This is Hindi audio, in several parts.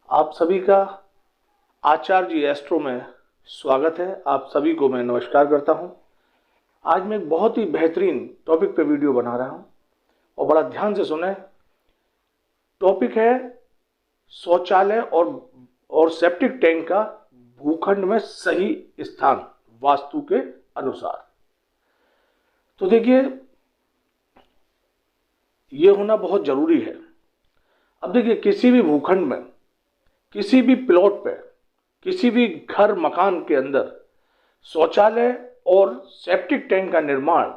आप सभी का आचार्य जी एस्ट्रो में स्वागत है। आप सभी को मैं नमस्कार करता हूं। आज मैं एक बहुत ही बेहतरीन टॉपिक पे वीडियो बना रहा हूं और बड़ा ध्यान से सुने। टॉपिक है शौचालय और सेप्टिक टैंक का भूखंड में सही स्थान वास्तु के अनुसार। तो देखिए, ये होना बहुत जरूरी है। अब देखिए, किसी भी भूखंड में, किसी भी प्लॉट पे, किसी भी घर मकान के अंदर शौचालय और सेप्टिक टैंक का निर्माण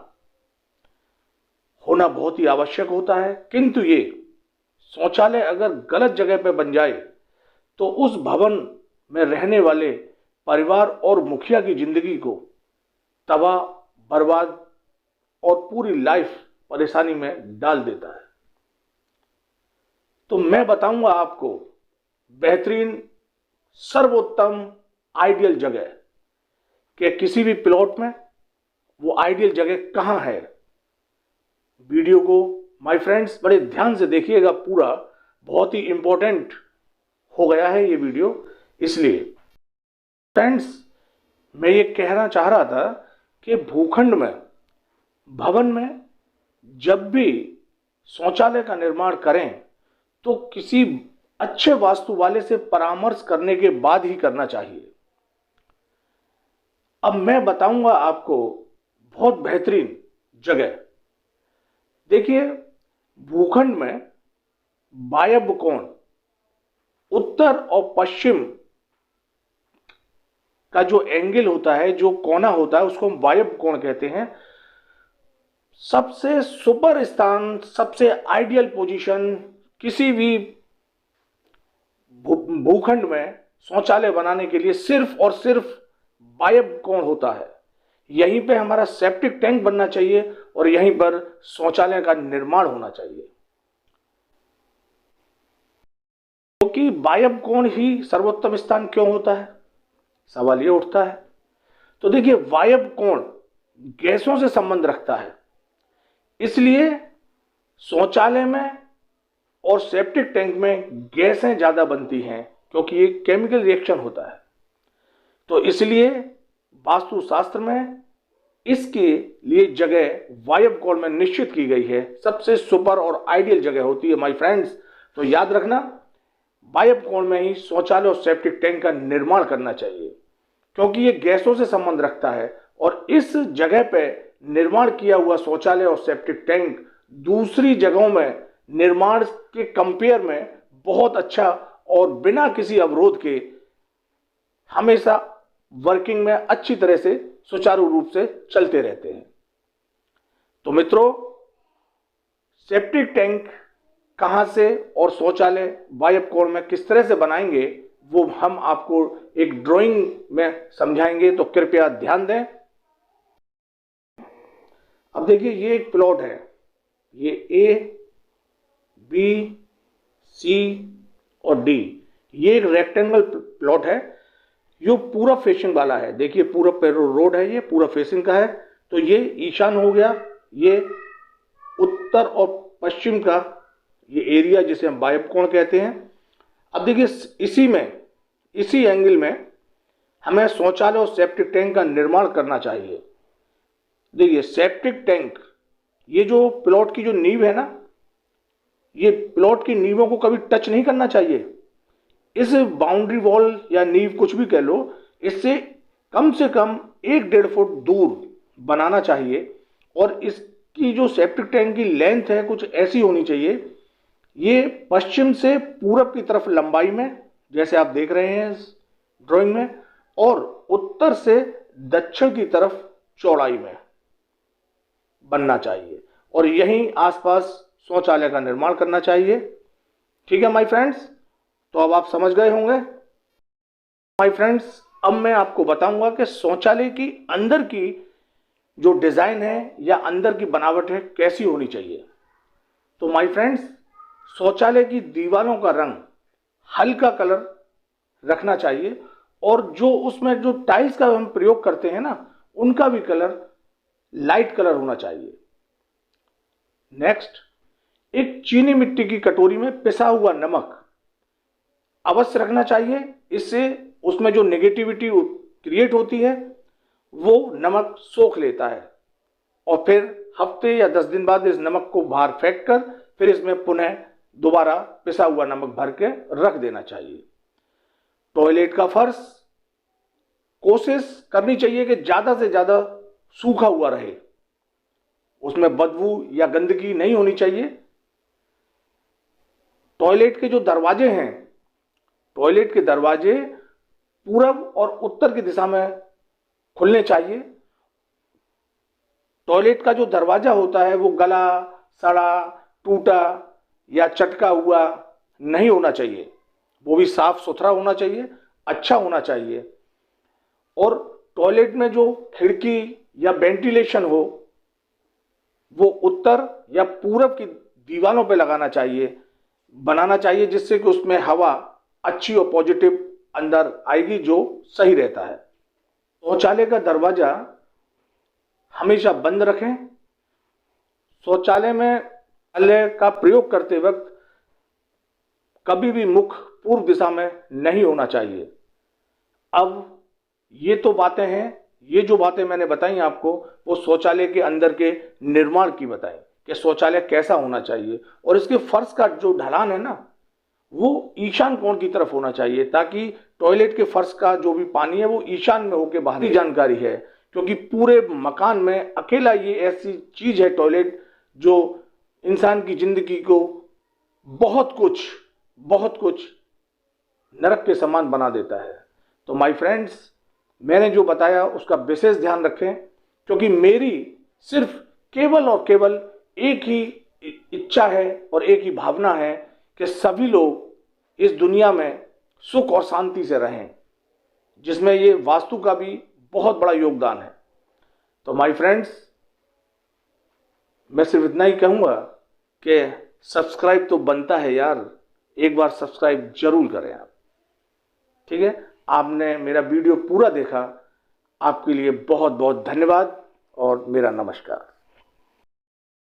होना बहुत ही आवश्यक होता है। किंतु ये शौचालय अगर गलत जगह पे बन जाए तो उस भवन में रहने वाले परिवार और मुखिया की जिंदगी को तबाह, बर्बाद और पूरी लाइफ परेशानी में डाल देता है। तो मैं बताऊंगा आपको बेहतरीन, सर्वोत्तम, आइडियल जगह कि किसी भी प्लॉट में वो आइडियल जगह कहां है। वीडियो को माय फ्रेंड्स बड़े ध्यान से देखिएगा, पूरा बहुत ही इंपॉर्टेंट हो गया है ये वीडियो। इसलिए फ्रेंड्स, मैं ये कहना चाह रहा था कि भूखंड में, भवन में जब भी शौचालय का निर्माण करें तो किसी अच्छे वास्तु वाले से परामर्श करने के बाद ही करना चाहिए। अब मैं बताऊंगा आपको बहुत बेहतरीन जगह। देखिए, भूखंड में वायव्य कोण, उत्तर और पश्चिम का जो एंगल होता है, जो कोना होता है, उसको हम वायव्य कोण कहते हैं। सबसे सुपर स्थान, सबसे आइडियल पोजीशन किसी भी भूखंड में शौचालय बनाने के लिए सिर्फ और सिर्फ वायव्य कोण होता है। यहीं पे हमारा सेप्टिक टैंक बनना चाहिए और यहीं पर शौचालय का निर्माण होना चाहिए। क्योंकि वायव्य कोण ही सर्वोत्तम स्थान क्यों होता है, सवाल ये उठता है। तो देखिए, वायव्य कोण गैसों से संबंध रखता है, इसलिए शौचालय में और सेप्टिक टैंक में गैसें ज्यादा बनती हैं, क्योंकि ये केमिकल रिएक्शन होता है। तो इसलिए वास्तुशास्त्र में इसके लिए जगह वायव्य कोण में निश्चित की गई है। सबसे सुपर और आइडियल जगह होती है माय फ्रेंड्स। तो याद रखना, वायव्य कोण में ही शौचालय और सेप्टिक टैंक का निर्माण करना चाहिए, क्योंकि ये गैसों से संबंध रखता है। और इस जगह पे निर्माण किया हुआ शौचालय और सेप्टिक टैंक दूसरी जगहों में निर्माण के कंपेयर में बहुत अच्छा और बिना किसी अवरोध के हमेशा वर्किंग में अच्छी तरह से सुचारू रूप से चलते रहते हैं। तो मित्रों, सेप्टिक टैंक कहां से और शौचालय वायव्य कोण में किस तरह से बनाएंगे, वो हम आपको एक ड्राइंग में समझाएंगे, तो कृपया ध्यान दें। अब देखिए, ये एक प्लॉट है, ये ए, बी, सी और डी, ये एक रेक्टेंगल प्लॉट है। ये पूरा फेसिंग वाला है। देखिए, पूरा रोड है, ये पूरा फेसिंग का है। तो ये ईशान हो गया, ये उत्तर और पश्चिम का ये एरिया जिसे हम वायव्य कोण कहते हैं। अब देखिए, इसी एंगल में हमें शौचालय और सेप्टिक टैंक का निर्माण करना चाहिए। देखिए, सेप्टिक टैंक, ये जो प्लॉट की जो नींव है ना, ये प्लॉट की नींवों को कभी टच नहीं करना चाहिए। इस बाउंड्री वॉल या नींव कुछ भी कह लो, इससे कम से कम 1-1.5 फुट दूर बनाना चाहिए। और इसकी जो सेप्टिक टैंक की लेंथ है कुछ ऐसी होनी चाहिए, ये पश्चिम से पूरब की तरफ लंबाई में, जैसे आप देख रहे हैं इस ड्राइंग में, और उत्तर से दक्षिण की तरफ चौड़ाई में बनना चाहिए। और यहीं आसपास शौचालय का निर्माण करना चाहिए। ठीक है माय फ्रेंड्स, तो अब आप समझ गए होंगे। माय फ्रेंड्स, अब मैं आपको बताऊंगा कि शौचालय की अंदर की जो डिजाइन है या अंदर की बनावट है कैसी होनी चाहिए। तो माय फ्रेंड्स, शौचालय की दीवारों का रंग हल्का कलर रखना चाहिए, और जो उसमें जो टाइल्स का हम प्रयोग करते हैं ना, उनका भी कलर लाइट कलर होना चाहिए। नेक्स्ट, एक चीनी मिट्टी की कटोरी में पिसा हुआ नमक अवश्य रखना चाहिए। इससे उसमें जो नेगेटिविटी क्रिएट होती है वो नमक सोख लेता है और फिर हफ्ते या 10 दिन बाद इस नमक को बाहर फेंक कर फिर इसमें पुनः दोबारा पिसा हुआ नमक भर के रख देना चाहिए। टॉयलेट का फर्श कोशिश करनी चाहिए कि ज्यादा से ज्यादा सूखा हुआ रहे, उसमें बदबू या गंदगी नहीं होनी चाहिए। टॉयलेट के जो दरवाजे हैं, टॉयलेट के दरवाजे पूरब और उत्तर की दिशा में खुलने चाहिए। टॉयलेट का जो दरवाजा होता है वो गला, सड़ा, टूटा या चटका हुआ नहीं होना चाहिए, वो भी साफ सुथरा होना चाहिए, अच्छा होना चाहिए। और टॉयलेट में जो खिड़की या वेंटिलेशन हो वो उत्तर या पूरब की दीवारों पे बनाना चाहिए, जिससे कि उसमें हवा अच्छी और पॉजिटिव अंदर आएगी, जो सही रहता है। शौचालय का दरवाजा हमेशा बंद रखें। शौचालय में शौचालय का प्रयोग करते वक्त कभी भी मुख पूर्व दिशा में नहीं होना चाहिए। अब ये तो बातें हैं, ये जो बातें मैंने बताई आपको वो शौचालय के अंदर के निर्माण की बताई कि शौचालय कैसा होना चाहिए। और इसके फर्श का जो ढलान है ना वो ईशान कोण की तरफ होना चाहिए, ताकि टॉयलेट के फर्श का जो भी पानी है वो ईशान में होकर बाहर की जानकारी है, क्योंकि पूरे मकान में अकेला ये ऐसी चीज है टॉयलेट जो इंसान की जिंदगी को बहुत कुछ नरक के समान बना देता है। तो माय फ्रेंड्स, मैंने जो बताया उसका विशेष ध्यान रखें, क्योंकि मेरी सिर्फ केवल और केवल एक ही इच्छा है और एक ही भावना है कि सभी लोग इस दुनिया में सुख और शांति से रहें, जिसमें ये वास्तु का भी बहुत बड़ा योगदान है। तो माय फ्रेंड्स, मैं सिर्फ इतना ही कहूँगा कि सब्सक्राइब तो बनता है यार, एक बार सब्सक्राइब जरूर करें आप। ठीक है, आपने मेरा वीडियो पूरा देखा, आपके लिए बहुत बहुत धन्यवाद और मेरा नमस्कार।